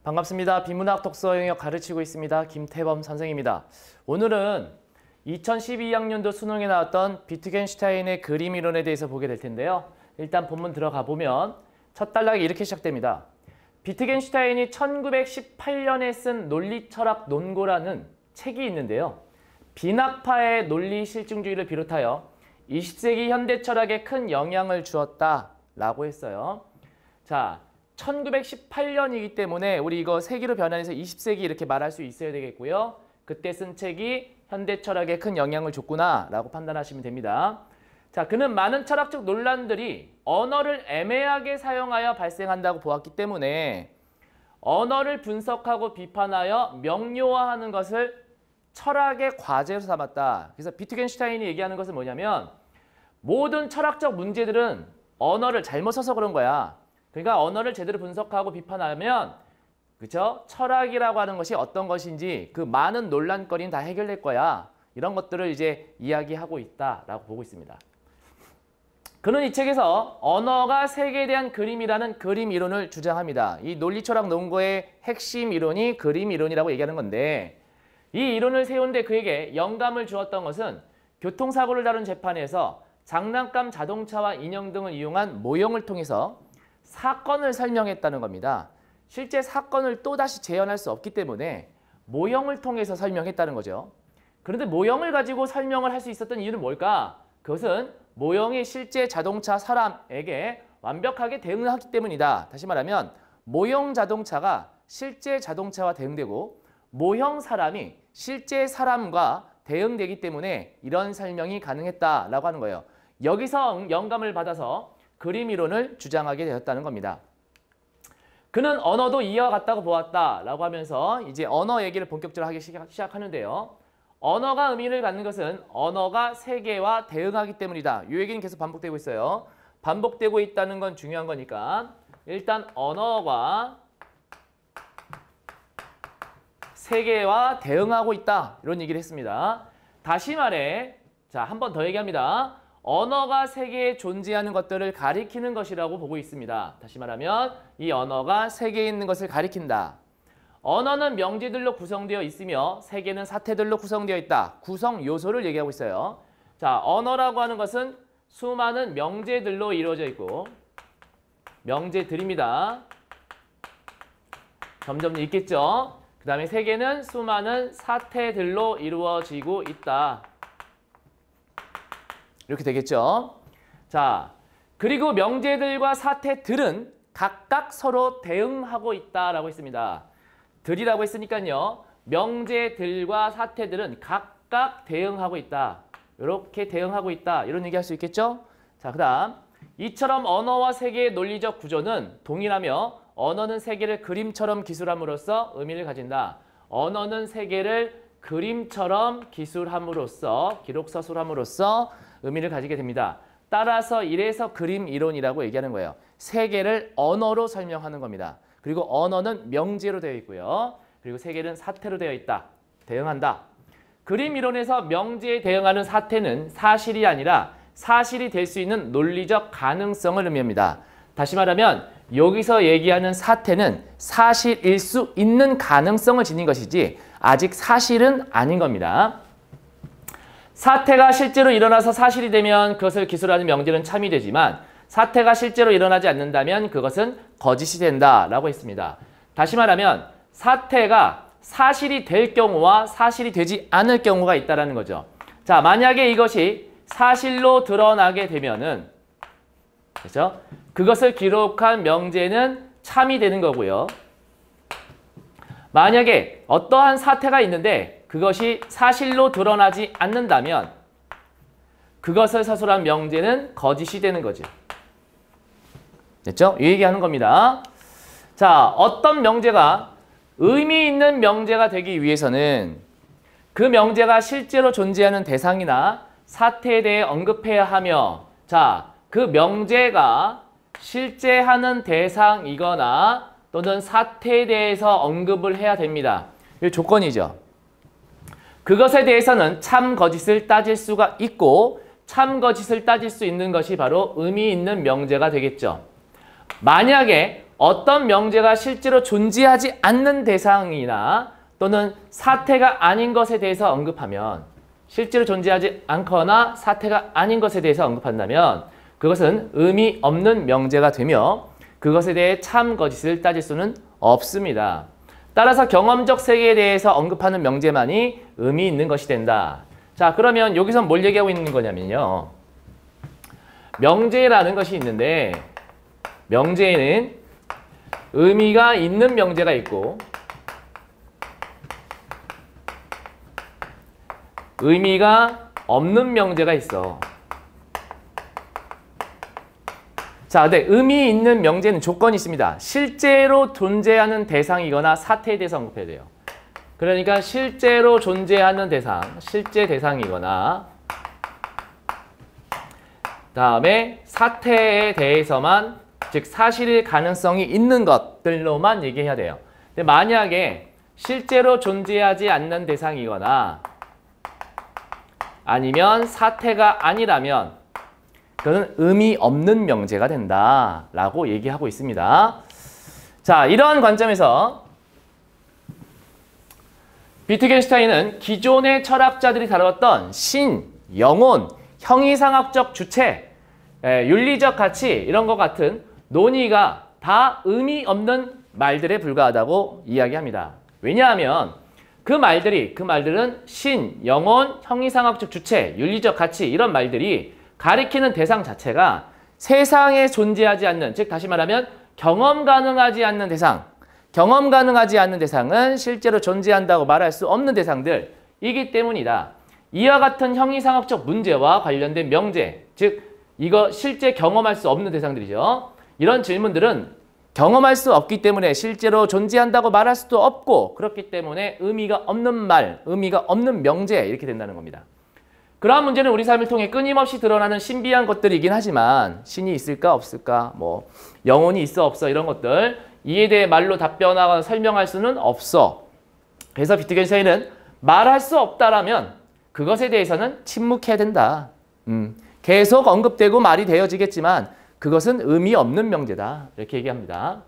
반갑습니다. 비문학 독서 영역 가르치고 있습니다. 김태범 선생입니다. 오늘은 2012학년도 수능에 나왔던 비트겐슈타인의 그림 이론에 대해서 보게 될 텐데요. 일단 본문 들어가 보면 첫 단락이 이렇게 시작됩니다. 비트겐슈타인이 1918년에 쓴 논리철학 논고라는 책이 있는데요. 비낙파의 논리 실증주의를 비롯하여 20세기 현대 철학에 큰 영향을 주었다라고 했어요. 자, 1918년이기 때문에 우리 이거 세기로 변환해서 20세기 이렇게 말할 수 있어야 되겠고요. 그때 쓴 책이 현대 철학에 큰 영향을 줬구나 라고 판단하시면 됩니다. 자, 그는 많은 철학적 논란들이 언어를 애매하게 사용하여 발생한다고 보았기 때문에 언어를 분석하고 비판하여 명료화하는 것을 철학의 과제로 삼았다. 그래서 비트겐슈타인이 얘기하는 것은 뭐냐면 모든 철학적 문제들은 언어를 잘못 써서 그런 거야. 그러니까 언어를 제대로 분석하고 비판하면 그렇죠? 철학이라고 하는 것이 어떤 것인지 그 많은 논란거리는 다 해결될 거야. 이런 것들을 이제 이야기하고 있다라고 보고 있습니다. 그는 이 책에서 언어가 세계에 대한 그림이라는 그림 이론을 주장합니다. 이 논리철학 논거의 핵심 이론이 그림 이론이라고 얘기하는 건데 이 이론을 세운 데 그에게 영감을 주었던 것은 교통사고를 다룬 재판에서 장난감 자동차와 인형 등을 이용한 모형을 통해서 사건을 설명했다는 겁니다. 실제 사건을 또다시 재현할 수 없기 때문에 모형을 통해서 설명했다는 거죠. 그런데 모형을 가지고 설명을 할 수 있었던 이유는 뭘까? 그것은 모형이 실제 자동차 사람에게 완벽하게 대응하기 때문이다. 다시 말하면 모형 자동차가 실제 자동차와 대응되고 모형 사람이 실제 사람과 대응되기 때문에 이런 설명이 가능했다라고 하는 거예요. 여기서 영감을 받아서 그림 이론을 주장하게 되었다는 겁니다. 그는 언어도 이와 같다고 보았다라고 하면서 이제 언어 얘기를 본격적으로 하기 시작하는데요. 언어가 의미를 갖는 것은 언어가 세계와 대응하기 때문이다. 이 얘기는 계속 반복되고 있어요. 반복되고 있다는 건 중요한 거니까 일단 언어가 세계와 대응하고 있다. 이런 얘기를 했습니다. 다시 말해, 자, 한 번 더 얘기합니다. 언어가 세계에 존재하는 것들을 가리키는 것이라고 보고 있습니다. 다시 말하면 이 언어가 세계에 있는 것을 가리킨다. 언어는 명제들로 구성되어 있으며 세계는 사태들로 구성되어 있다. 구성 요소를 얘기하고 있어요. 자, 언어라고 하는 것은 수많은 명제들로 이루어져 있고 명제들입니다. 점점 있겠죠. 그 다음에 세계는 수많은 사태들로 이루어지고 있다. 이렇게 되겠죠. 자, 그리고 명제들과 사태들은 각각 서로 대응하고 있다라고 했습니다. 들이라고 했으니까요. 명제들과 사태들은 각각 대응하고 있다. 이렇게 대응하고 있다. 이런 얘기 할 수 있겠죠. 자, 그 다음 이처럼 언어와 세계의 논리적 구조는 동일하며 언어는 세계를 그림처럼 기술함으로써 의미를 가진다. 언어는 세계를 그림처럼 기술함으로써 기록 서술함으로써 의미를 가지게 됩니다. 따라서 이래서 그림 이론이라고 얘기하는 거예요. 세계를 언어로 설명하는 겁니다. 그리고 언어는 명제로 되어 있고요. 그리고 세계는 사태로 되어 있다. 대응한다. 그림 이론에서 명제에 대응하는 사태는 사실이 아니라 사실이 될 수 있는 논리적 가능성을 의미합니다. 다시 말하면 여기서 얘기하는 사태는 사실일 수 있는 가능성을 지닌 것이지 아직 사실은 아닌 겁니다. 사태가 실제로 일어나서 사실이 되면 그것을 기술하는 명제는 참이 되지만 사태가 실제로 일어나지 않는다면 그것은 거짓이 된다라고 했습니다. 다시 말하면 사태가 사실이 될 경우와 사실이 되지 않을 경우가 있다는 거죠. 자, 만약에 이것이 사실로 드러나게 되면은 그렇죠? 그것을 기록한 명제는 참이 되는 거고요. 만약에 어떠한 사태가 있는데 그것이 사실로 드러나지 않는다면 그것을 서술한 명제는 거짓이 되는 거죠. 됐죠? 이 얘기하는 겁니다. 자, 어떤 명제가 의미 있는 명제가 되기 위해서는 그 명제가 실제로 존재하는 대상이나 사태에 대해 언급해야 하며 자, 그 명제가 실제 하는 대상이거나 또는 사태에 대해서 언급을 해야 됩니다. 이 조건이죠. 그것에 대해서는 참 거짓을 따질 수가 있고 참 거짓을 따질 수 있는 것이 바로 의미 있는 명제가 되겠죠. 만약에 어떤 명제가 실제로 존재하지 않는 대상이나 또는 사태가 아닌 것에 대해서 언급하면 실제로 존재하지 않거나 사태가 아닌 것에 대해서 언급한다면 그것은 의미 없는 명제가 되며 그것에 대해 참 거짓을 따질 수는 없습니다. 따라서 경험적 세계에 대해서 언급하는 명제만이 의미 있는 것이 된다. 자, 그러면 여기서 뭘 얘기하고 있는 거냐면요. 명제라는 것이 있는데 명제에는 의미가 있는 명제가 있고 의미가 없는 명제가 있어. 자, 근데 의미 있는 명제는 조건이 있습니다. 실제로 존재하는 대상이거나 사태에 대해서 언급해야 돼요. 그러니까 실제로 존재하는 대상, 실제 대상이거나 다음에 사태에 대해서만 즉 사실일 가능성이 있는 것들로만 얘기해야 돼요. 근데 만약에 실제로 존재하지 않는 대상이거나 아니면 사태가 아니라면 그것은 의미 없는 명제가 된다라고 얘기하고 있습니다. 자, 이러한 관점에서 비트겐슈타인은 기존의 철학자들이 다루었던 신, 영혼, 형이상학적 주체, 윤리적 가치 이런 것 같은 논의가 다 의미 없는 말들에 불과하다고 이야기합니다. 왜냐하면 그 말들은 신, 영혼, 형이상학적 주체, 윤리적 가치 이런 말들이 가리키는 대상 자체가 세상에 존재하지 않는, 즉 다시 말하면 경험 가능하지 않는 대상, 경험 가능하지 않는 대상은 실제로 존재한다고 말할 수 없는 대상들이기 때문이다. 이와 같은 형이상학적 문제와 관련된 명제, 즉 이거 실제 경험할 수 없는 대상들이죠. 이런 질문들은 경험할 수 없기 때문에 실제로 존재한다고 말할 수도 없고 그렇기 때문에 의미가 없는 말, 의미가 없는 명제 이렇게 된다는 겁니다. 그러한 문제는 우리 삶을 통해 끊임없이 드러나는 신비한 것들이긴 하지만 신이 있을까 없을까, 뭐 영혼이 있어 없어 이런 것들 이에 대해 말로 답변하거나 설명할 수는 없어. 그래서 비트겐슈타인은 말할 수 없다라면 그것에 대해서는 침묵해야 된다. 계속 언급되고 말이 되어지겠지만 그것은 의미 없는 명제다. 이렇게 얘기합니다.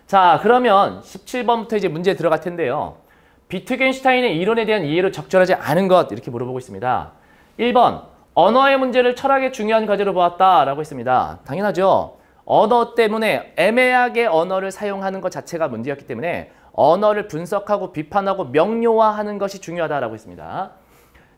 자, 그러면 17번부터 이제 문제에 들어갈 텐데요. 비트겐슈타인의 이론에 대한 이해로 적절하지 않은 것 이렇게 물어보고 있습니다. 1번, 언어의 문제를 철학의 중요한 과제로 보았다라고 했습니다. 당연하죠. 언어 때문에 애매하게 언어를 사용하는 것 자체가 문제였기 때문에 언어를 분석하고 비판하고 명료화하는 것이 중요하다라고 했습니다.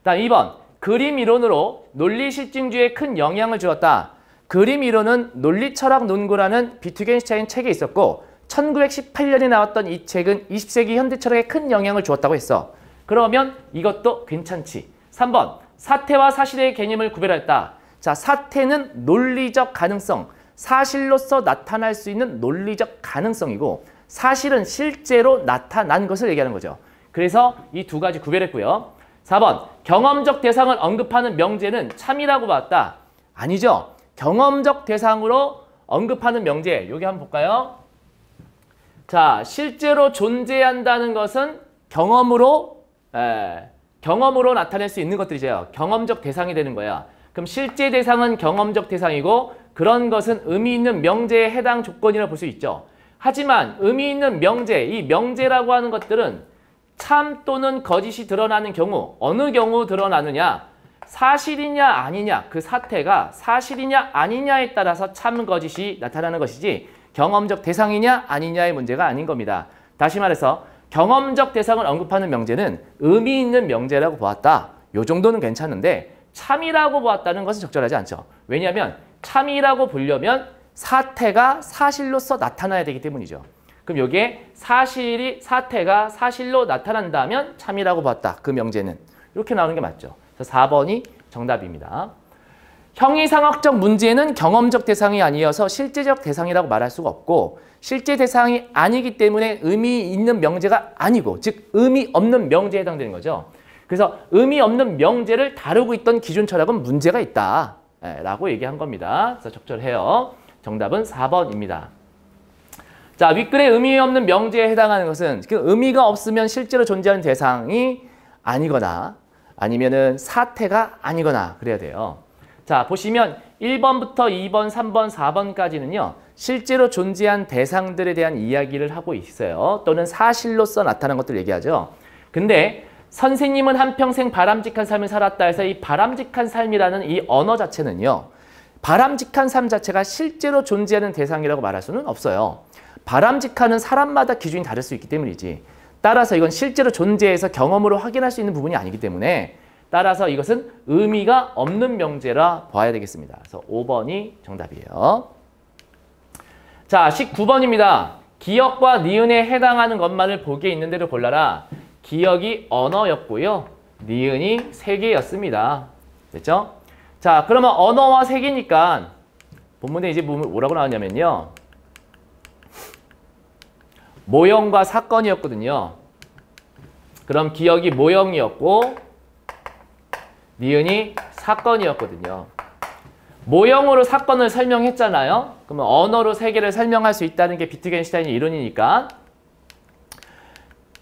다음 2번, 그림 이론으로 논리 실증주의에 큰 영향을 주었다. 그림 이론은 논리철학 논구라는 비트겐슈타인 책에 있었고 1918년에 나왔던 이 책은 20세기 현대철학에 큰 영향을 주었다고 했어. 그러면 이것도 괜찮지. 3번, 사태와 사실의 개념을 구별했다. 자, 사태는 논리적 가능성, 사실로서 나타날 수 있는 논리적 가능성이고 사실은 실제로 나타난 것을 얘기하는 거죠. 그래서 이 두 가지 구별했고요. 4번, 경험적 대상을 언급하는 명제는 참이라고 봤다. 아니죠. 경험적 대상으로 언급하는 명제, 여기 한번 볼까요? 자, 실제로 존재한다는 것은 경험으로 나타낼 수 있는 것들이죠. 경험적 대상이 되는 거야. 그럼 실제 대상은 경험적 대상이고 그런 것은 의미 있는 명제에 해당 조건이라고 볼 수 있죠. 하지만 의미 있는 명제, 이 명제라고 하는 것들은 참 또는 거짓이 드러나는 경우, 어느 경우 드러나느냐, 사실이냐 아니냐, 그 사태가 사실이냐 아니냐에 따라서 참 거짓이 나타나는 것이지 경험적 대상이냐 아니냐의 문제가 아닌 겁니다. 다시 말해서 경험적 대상을 언급하는 명제는 의미 있는 명제라고 보았다. 요 정도는 괜찮은데 참이라고 보았다는 것은 적절하지 않죠. 왜냐하면 참이라고 보려면 사태가 사실로서 나타나야 되기 때문이죠. 그럼 여기에 사태가 사실로 나타난다면 참이라고 봤다. 그 명제는. 이렇게 나오는 게 맞죠. 그래서 4번이 정답입니다. 형이상학적 문제는 경험적 대상이 아니어서 실제적 대상이라고 말할 수가 없고 실제 대상이 아니기 때문에 의미 있는 명제가 아니고 즉 의미 없는 명제에 해당되는 거죠. 그래서 의미 없는 명제를 다루고 있던 기존 철학은 문제가 있다 라고 얘기한 겁니다. 그래서 적절해요. 정답은 4번입니다. 자, 윗글의 의미 없는 명제에 해당하는 것은 그 의미가 없으면 실제로 존재하는 대상이 아니거나 아니면은 사태가 아니거나 그래야 돼요. 자, 보시면 1번부터 2번, 3번, 4번까지는요. 실제로 존재한 대상들에 대한 이야기를 하고 있어요. 또는 사실로서 나타난 것들을 얘기하죠. 근데 선생님은 한평생 바람직한 삶을 살았다 해서 이 바람직한 삶이라는 이 언어 자체는요. 바람직한 삶 자체가 실제로 존재하는 대상이라고 말할 수는 없어요. 바람직한은 사람마다 기준이 다를 수 있기 때문이지. 따라서 이건 실제로 존재해서 경험으로 확인할 수 있는 부분이 아니기 때문에 따라서 이것은 의미가 없는 명제라 봐야 되겠습니다. 그래서 5번이 정답이에요. 자, 19번입니다. 기역과 니은에 해당하는 것만을 보기에 있는 대로 골라라. 기역이 언어였고요. 니은이 세계였습니다. 됐죠? 자, 그러면 언어와 세계니까 본문에 이제 뭐라고 나왔냐면요. 모형과 사건이었거든요. 그럼 기역이 모형이었고 니은이 사건이었거든요. 모형으로 사건을 설명했잖아요. 그러면 언어로 세계를 설명할 수 있다는 게 비트겐슈타인의 이론이니까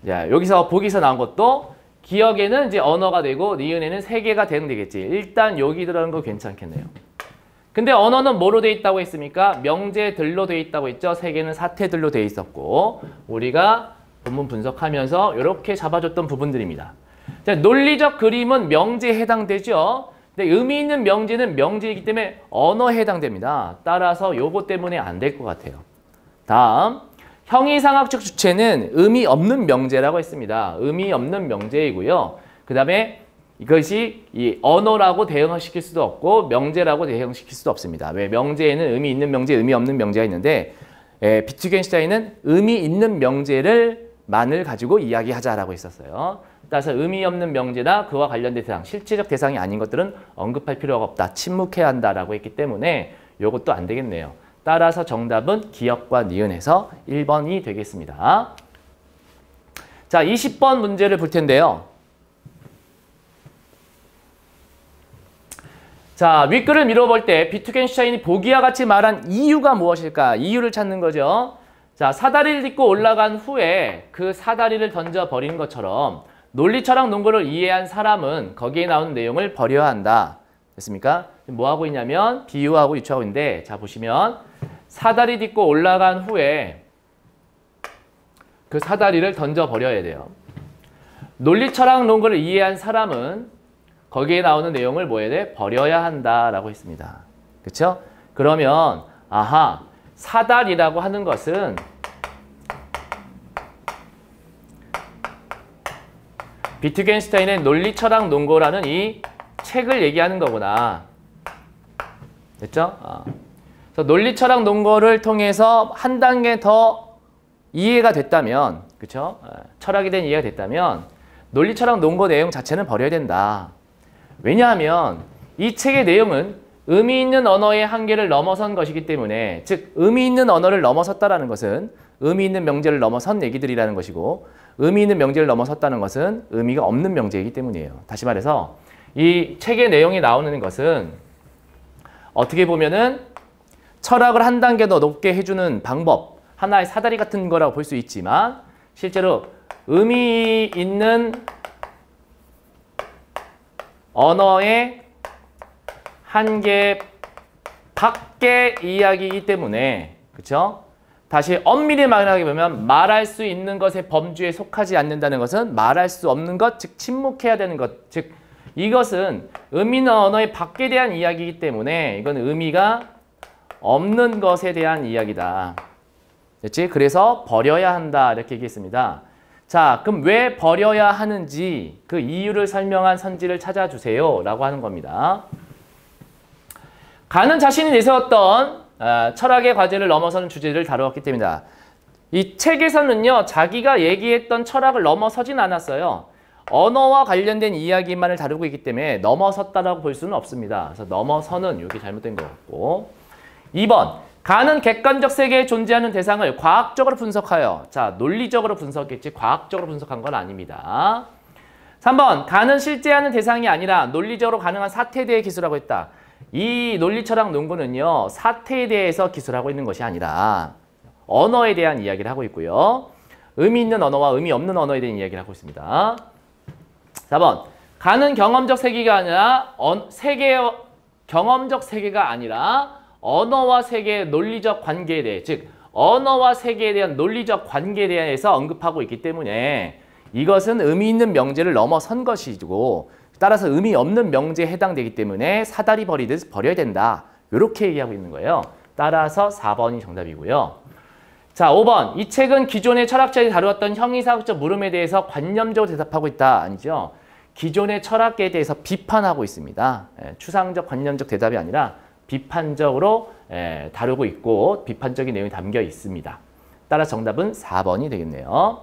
자, 여기서 보기서 나온 것도 기역에는 이제 언어가 되고 니은에는 세계가 되겠지. 일단 여기 들어가는 거 괜찮겠네요. 근데 언어는 뭐로 돼 있다고 했습니까? 명제들로 돼 있다고 했죠. 세계는 사태들로 돼 있었고 우리가 본문 분석하면서 이렇게 잡아줬던 부분들입니다. 자, 논리적 그림은 명제에 해당되죠. 근데 의미 있는 명제는 명제이기 때문에 언어에 해당됩니다. 따라서 요거 때문에 안 될 것 같아요. 다음, 형이상학적 주체는 의미 없는 명제라고 했습니다. 의미 없는 명제이고요. 그 다음에 이것이 이 언어라고 대응시킬 수도 없고 명제라고 대응시킬 수도 없습니다. 왜? 명제에는 의미 있는 명제, 의미 없는 명제가 있는데 비트겐슈타인은 의미 있는 명제를 만을 가지고 이야기하자라고 했었어요. 따라서 의미 없는 명제나 그와 관련된 대상, 실체적 대상이 아닌 것들은 언급할 필요가 없다. 침묵해야 한다라고 했기 때문에 이것도 안 되겠네요. 따라서 정답은 기역과 니은에서 1번이 되겠습니다. 자, 20번 문제를 볼 텐데요. 자, 윗글을 밀어볼 때 비트겐슈타인이 보기와 같이 말한 이유가 무엇일까? 이유를 찾는 거죠. 자, 사다리를 딛고 올라간 후에 그 사다리를 던져버린 것처럼 논리, 철학, 논거를 이해한 사람은 거기에 나오는 내용을 버려야 한다. 됐습니까? 뭐 하고 있냐면 비유하고 유추하고 있는데 자, 보시면 사다리 딛고 올라간 후에 그 사다리를 던져버려야 돼요. 논리, 철학, 논거를 이해한 사람은 거기에 나오는 내용을 뭐 해야 돼? 버려야 한다라고 했습니다. 그렇죠? 그러면 아하, 사다리라고 하는 것은 비트겐슈타인의 논리, 철학, 논거라는 이 책을 얘기하는 거구나. 됐죠? 그래서 논리, 철학, 논거를 통해서 한 단계 더 이해가 됐다면, 그렇죠? 철학에 대한 이해가 됐다면 논리, 철학, 논거 내용 자체는 버려야 된다. 왜냐하면 이 책의 내용은 의미 있는 언어의 한계를 넘어선 것이기 때문에, 즉 의미 있는 언어를 넘어섰다라는 것은 의미 있는 명제를 넘어선 얘기들이라는 것이고, 의미 있는 명제를 넘어섰다는 것은 의미가 없는 명제이기 때문이에요. 다시 말해서 이 책의 내용이 나오는 것은 어떻게 보면은 철학을 한 단계 더 높게 해주는 방법, 하나의 사다리 같은 거라고 볼 수 있지만 실제로 의미 있는 언어의 한계 밖의 이야기이기 때문에, 그렇죠? 다시 엄밀히 말하게 보면 말할 수 있는 것의 범주에 속하지 않는다는 것은 말할 수 없는 것, 즉 침묵해야 되는 것, 즉 이것은 의미 있는 언어의 밖에 대한 이야기이기 때문에 이건 의미가 없는 것에 대한 이야기다. 됐지? 그래서 버려야 한다 이렇게 얘기했습니다. 자, 그럼 왜 버려야 하는지 그 이유를 설명한 선지를 찾아주세요 라고 하는 겁니다. 가는 자신이 내세웠던 철학의 과제를 넘어서는 주제를 다루었기 때문이다. 이 책에서는요, 자기가 얘기했던 철학을 넘어서진 않았어요. 언어와 관련된 이야기만을 다루고 있기 때문에 넘어섰다라고 볼 수는 없습니다. 그래서 넘어서는 이게 잘못된 것 같고. 2번, 가는 객관적 세계에 존재하는 대상을 과학적으로 분석하여, 자, 논리적으로 분석했지 과학적으로 분석한 건 아닙니다. 3번, 가는 실제하는 대상이 아니라 논리적으로 가능한 사태에 대해 기술하고 있다. 이 논리, 철학, 논거는요, 사태에 대해서 기술하고 있는 것이 아니라 언어에 대한 이야기를 하고 있고요. 의미 있는 언어와 의미 없는 언어에 대한 이야기를 하고 있습니다. 4번, 가는 경험적 세계가 아니라 경험적 세계가 아니라 언어와 세계의 논리적 관계에 대해, 즉 언어와 세계에 대한 논리적 관계에 대해서 언급하고 있기 때문에 이것은 의미 있는 명제를 넘어선 것이고 따라서 의미 없는 명제에 해당되기 때문에 사다리 버리듯 버려야 된다. 이렇게 얘기하고 있는 거예요. 따라서 4번이 정답이고요. 자, 5번. 이 책은 기존의 철학자들이 다루었던 형이사학적 물음에 대해서 관념적으로 대답하고 있다. 아니죠. 기존의 철학계에 대해서 비판하고 있습니다. 추상적 관념적 대답이 아니라 비판적으로 다루고 있고 비판적인 내용이 담겨 있습니다. 따라서 정답은 4번이 되겠네요.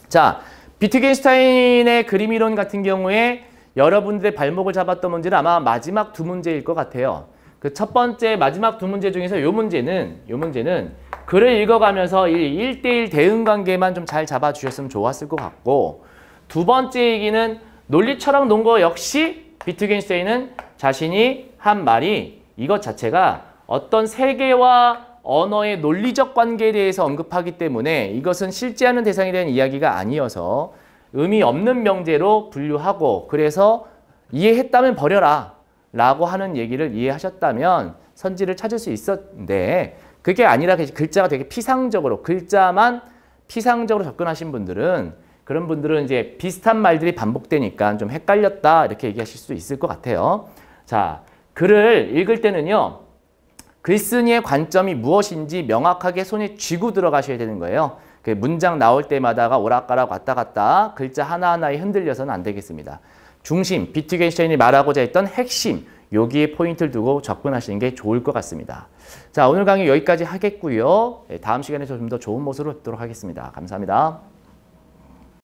자, 비트겐슈타인의 그림 이론 같은 경우에 여러분들의 발목을 잡았던 문제는 아마 마지막 두 문제일 것 같아요. 그 첫 번째 마지막 두 문제 중에서 요 문제는 글을 읽어가면서 1대1 대응 관계만 좀 잘 잡아주셨으면 좋았을 것 같고 두 번째 얘기는 논리 철학 논거 역시 비트겐슈타인은 자신이 한 말이 이것 자체가 어떤 세계와 언어의 논리적 관계에 대해서 언급하기 때문에 이것은 실제하는 대상에 대한 이야기가 아니어서 의미 없는 명제로 분류하고 그래서 이해했다면 버려라 라고 하는 얘기를 이해하셨다면 선지를 찾을 수 있었는데 그게 아니라 글자가 되게 피상적으로 글자만 피상적으로 접근하신 분들은 그런 분들은 이제 비슷한 말들이 반복되니까 좀 헷갈렸다 이렇게 얘기하실 수 있을 것 같아요. 자, 글을 읽을 때는요. 글쓴이의 관점이 무엇인지 명확하게 손에 쥐고 들어가셔야 되는 거예요. 그 문장 나올 때마다가 오락가락 왔다 갔다 글자 하나하나에 흔들려서는 안 되겠습니다. 중심, 비트겐슈타인이 말하고자 했던 핵심, 여기에 포인트를 두고 접근하시는 게 좋을 것 같습니다. 자, 오늘 강의 여기까지 하겠고요. 다음 시간에 좀 더 좋은 모습으로 뵙도록 하겠습니다. 감사합니다.